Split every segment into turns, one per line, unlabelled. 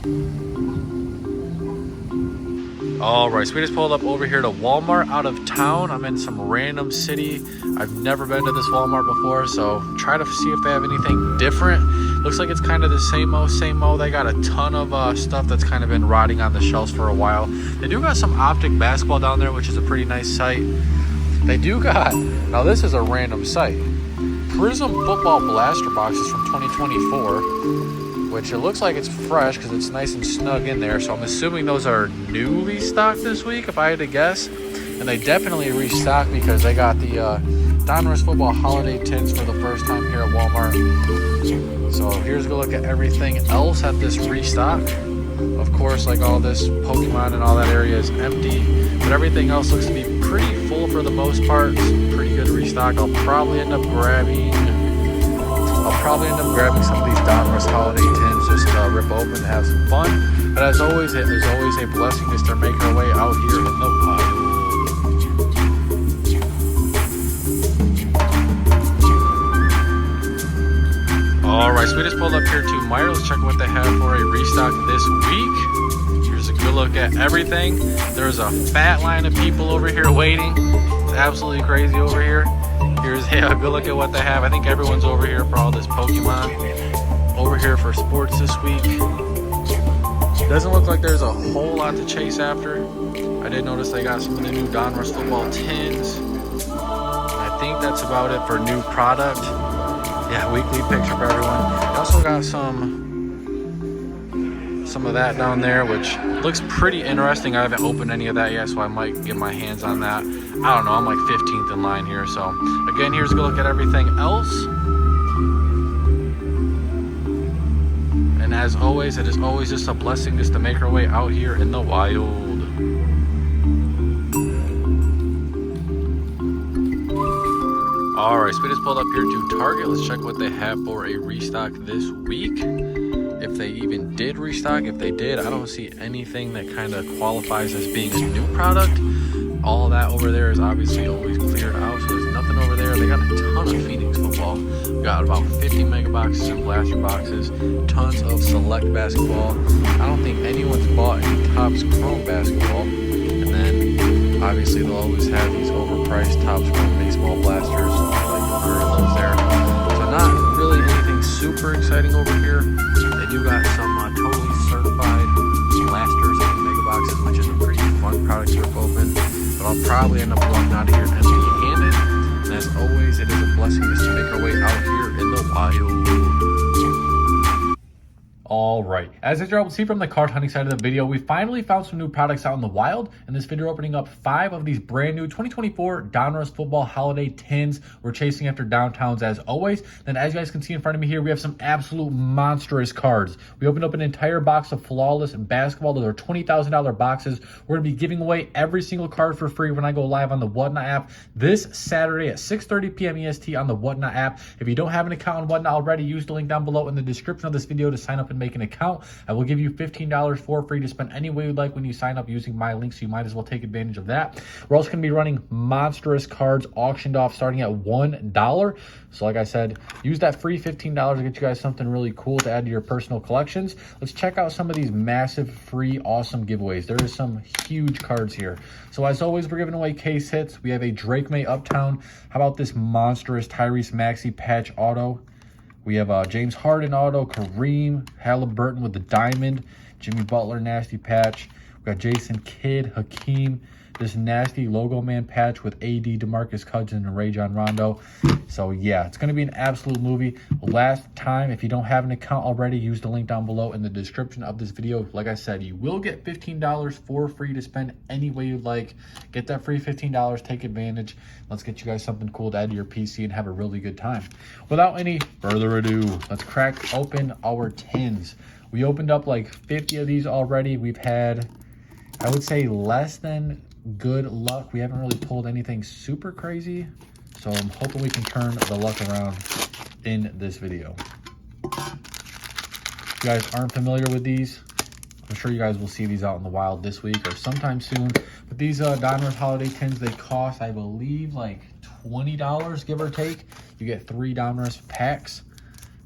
All right, so we just pulled up over here to Walmart out of town. I'm in some random city. I've never been to this Walmart before, so try to see if they have anything different. Looks like it's kind of the same old. They got a ton of stuff that's kind of been rotting on the shelves for a while. They do got some optic basketball down there, which is a pretty nice sight. They do got, now this is a random site, Prism football blaster boxes from 2024, which it looks like it's fresh because it's nice and snug in there. So I'm assuming those are newly stocked this week, if I had to guess. And they definitely restocked because they got the Donruss Football Holiday Tins for the first time here at Walmart. So here's a good look at everything else at this restock. Of course, like all this Pokemon and all that area is empty, but everything else looks to be pretty full for the most part. It's pretty good restock. I'll probably end up grabbing some of these Donruss Holiday Tins just to rip open and have some fun. But as always, it is always a blessing just to make our way out here in the wild. Alright, so we just pulled up here to Meijer. Let's check what they have for a restock this week. Here's a good look at everything. There's a fat line of people over here waiting. It's absolutely crazy over here. Here's a good look at what they have. I think everyone's over here for all this Pokemon. Over here for sports this week. Doesn't look like there's a whole lot to chase after. I did notice they got some of the new Donruss Football Tins. I think that's about it for new product. Yeah, weekly picture for everyone. They also got some of that down there, which looks pretty interesting. I haven't opened any of that yet, so I might get my hands on that. I don't know, I'm like 15th in line here. So again, here's a good look at everything else. And as always, it is always just a blessing just to make our way out here in the wild. Alright, so we just pulled up here to Target. Let's check what they have for a restock this week. If they even did restock. If they did, I don't see anything that kind of qualifies as being a new product. All of that over there is obviously always cleared out, so there's nothing over there. They got a ton of Phoenix football. We got about 50 mega boxes and blaster boxes, tons of select basketball. I don't think anyone's bought any Topps Chrome basketball. And then obviously they'll always have these overpriced Topps Chrome baseball blasters, like those there. So not really anything super exciting over here. They do got some totally certified blasters and mega boxes, which is a pretty fun product to rip open. But I'll probably end up walking out of here empty-handed. And as always, it is a blessing just to make our way out here in the wild. All right, as you're able to see from the card hunting side of the video, we finally found some new products out in the wild. In this video, we're opening up 5 of these brand new 2024 Donruss Football Holiday Tins. We're chasing after downtowns as always. Then as you guys can see in front of me here, we have some absolute monstrous cards. We opened up an entire box of Flawless basketball. Those are $20,000 boxes. We're gonna be giving away every single card for free when I go live on the Whatnot app this Saturday at 6:30 p.m. EST on the Whatnot app. If you don't have an account on Whatnot already, use the link down below in the description of this video to sign up and make an account. I will give you $15 for free to spend any way you'd like when you sign up using my link, so you might as well take advantage of that. We're also going to be running monstrous cards auctioned off starting at $1. So like I said, use that free $15 to get you guys something really cool to add to your personal collections. Let's check out some of these massive free awesome giveaways. There is some huge cards here. So as always, we're giving away case hits. We have a Drake May Uptown. How about this monstrous Tyrese Maxey patch auto? We have James Harden auto, Kareem, Halliburton with the diamond, Jimmy Butler nasty patch. We got Jason Kidd, Hakeem, this nasty logo man patch with AD, DeMarcus Cousins, and Rajon Rondo. So yeah, it's going to be an absolute movie. Last time, if you don't have an account already, use the link down below in the description of this video. Like I said, you will get $15 for free to spend any way you'd like. Get that free $15, take advantage. Let's get you guys something cool to add to your PC and have a really good time. Without any further ado, let's crack open our tins. We opened up like 50 of these already. We've had, I would say, less than good luck. We haven't really pulled anything super crazy, so I'm hoping we can turn the luck around in this video. If you guys aren't familiar with these, I'm sure you guys will see these out in the wild this week or sometime soon. But these Donruss Holiday Tins, they cost, I believe, like $20, give or take. You get 3 Donruss packs.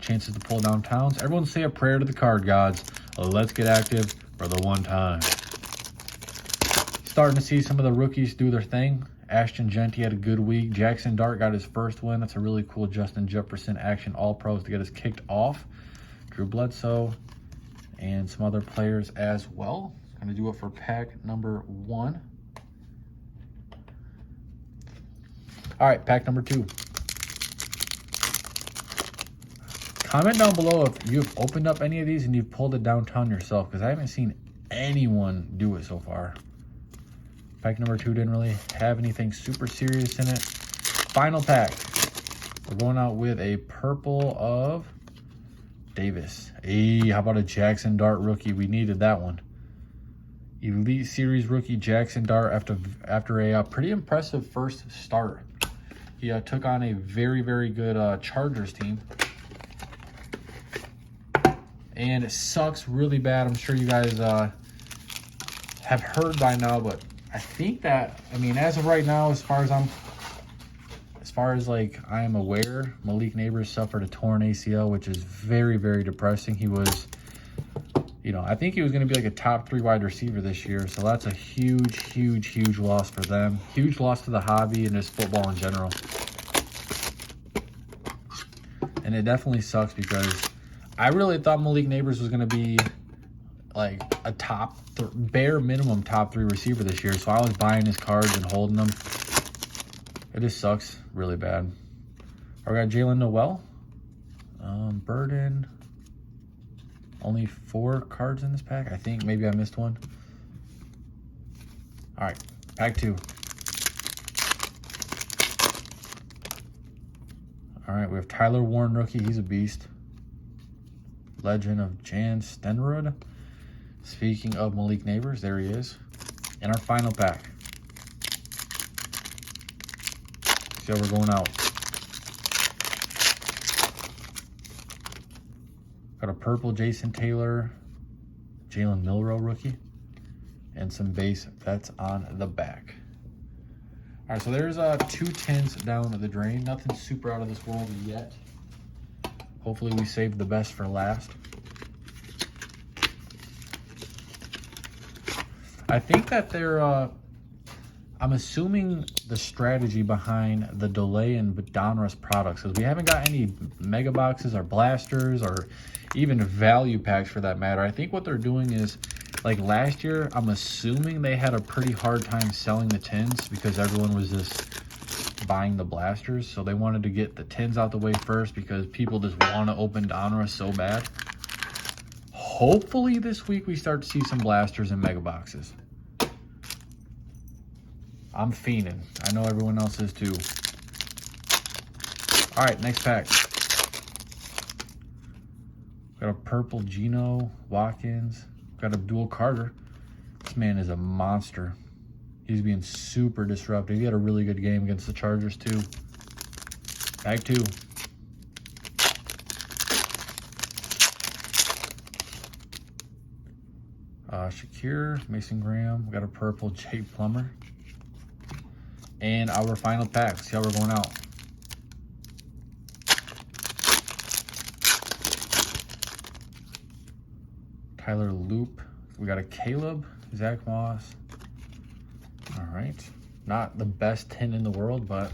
chances to pull downtowns. Everyone say a prayer to the card gods. Let's get active for the one time. Starting to see some of the rookies do their thing. Ashton Genty had a good week. Jackson Dart got his first win. That's a really cool Justin Jefferson action all-pros to get us kicked off. Drew Bledsoe and some other players as well. Going to do it for pack number 1. All right, pack number 2. Comment down below if you've opened up any of these and you've pulled it downtown yourself, because I haven't seen anyone do it so far. Pack number 2 didn't really have anything super serious in it. Final pack. We're going out with a purple of Davis. Hey, how about a Jackson Dart rookie? We needed that one. Elite Series rookie Jackson Dart after a pretty impressive first start. He took on a very, very good Chargers team. And it sucks really bad. I'm sure you guys have heard by now, but I think that, I mean, as of right now, as far as like I am aware, Malik Neighbors suffered a torn ACL, which is very, very depressing. He was, you know, I think he was going to be like a top 3 wide receiver this year. So that's a huge, huge, huge loss for them. Huge loss to the hobby and just football in general. And it definitely sucks because I really thought Malik Neighbors was going to be like a bare minimum top 3 receiver this year. So I was buying his cards and holding them. It just sucks really bad. I got Jalen Noel. Burden. Only 4 cards in this pack. I think maybe I missed one. All right, pack 2. All right, we have Tyler Warren rookie. He's a beast. Legend of Jan Stenrud. Speaking of Malik Neighbors, there he is. In our final pack. See how we're going out. Got a purple Jason Taylor, Jalen Milroe rookie, and some base vets on the back. All right, so there's 2 tins down the drain. Nothing super out of this world yet. Hopefully we saved the best for last. I think that they're, I'm assuming the strategy behind the delay in Donruss products, because we haven't got any mega boxes or blasters or even value packs for that matter. I think what they're doing is, like last year, I'm assuming they had a pretty hard time selling the tins because everyone was just buying the blasters. So they wanted to get the tins out the way first because people just want to open Donruss so bad. Hopefully this week we start to see some blasters and mega boxes. I'm fiending. I know everyone else is too. All right, next pack. Got a purple Geno Watkins. Got Abdul Carter. This man is a monster. He's being super disruptive. He had a really good game against the Chargers too. Pack 2. Shakir, Mason Graham. We got a purple Jake Plummer. And our final pack. See how we're going out. Tyler Loop. We got a Caleb, Zach Moss. All right. Not the best tin in the world, but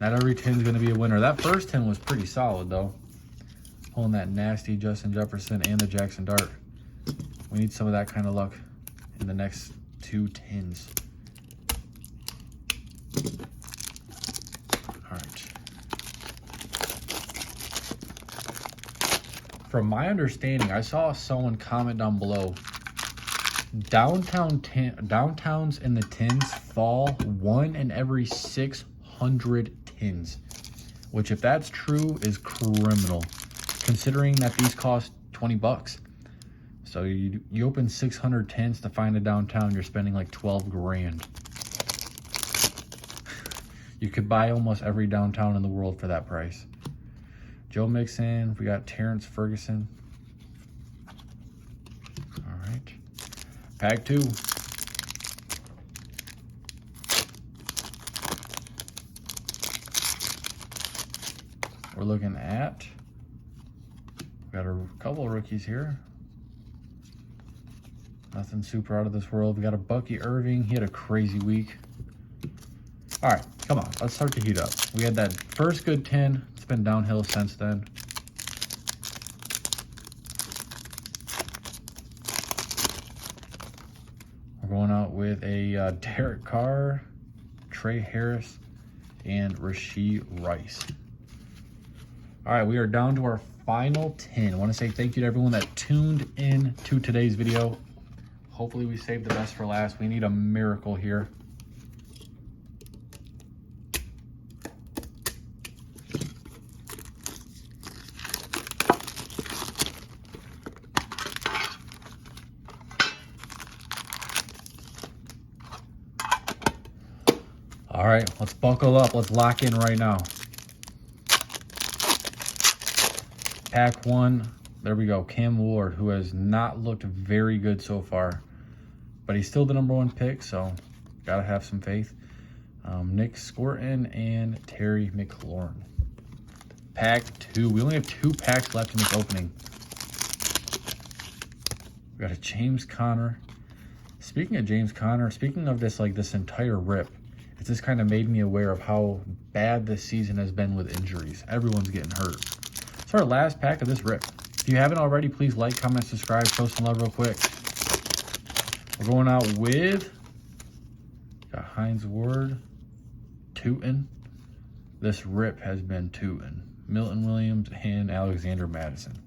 not every tin's going to be a winner. That first tin was pretty solid, though. Pulling that nasty Justin Jefferson and the Jackson Dart. We need some of that kind of luck in the next 2 tins. All right. From my understanding, I saw someone comment down below, downtowns in the tins fall 1 in every 600 tins, which if that's true is criminal, considering that these cost 20 bucks. So you open 600 tins to find a downtown, you're spending like 12 grand. You could buy almost every downtown in the world for that price. Joe Mixon, we got Terrence Ferguson. All right. Pack 2. We're looking at Got a couple of rookies here. Nothing super out of this world. We got a Bucky Irving. He had a crazy week. All right, come on. Let's start to heat up. We had that first good 10. It's been downhill since then. We're going out with a Derek Carr, Trey Harris, and Rashee Rice. All right, we are down to our final 10. I want to say thank you to everyone that tuned in to today's video. Hopefully we saved the best for last. We need a miracle here. All right, let's buckle up. Let's lock in right now. Pack 1, there we go. Cam Ward, who has not looked very good so far, but he's still the #1 pick, so gotta have some faith. Nick Scorton and Terry McLaurin. Pack 2, we only have 2 packs left in this opening. We got a James Conner. Speaking of James Conner, speaking of this, like this entire rip, it's just kind of made me aware of how bad this season has been with injuries. Everyone's getting hurt. It's our last pack of this rip. If you haven't already, please like, comment, subscribe, show some love real quick. We're going out with, got Hines Ward, tootin'. This rip has been tootin'. Milton Williams and Alexander Madison.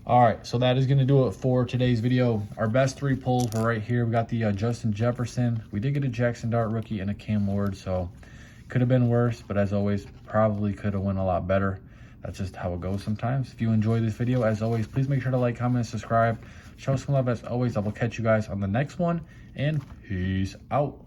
All right, so that is going to do it for today's video. Our best 3 pulls were right here. We got the Justin Jefferson. We did get a Jackson Dart rookie and a Cam Ward, so could have been worse, but as always, probably could have went a lot better. That's just how it goes sometimes. If you enjoyed this video, as always, please make sure to like, comment, subscribe. Show some love as always. I will catch you guys on the next one, and peace out.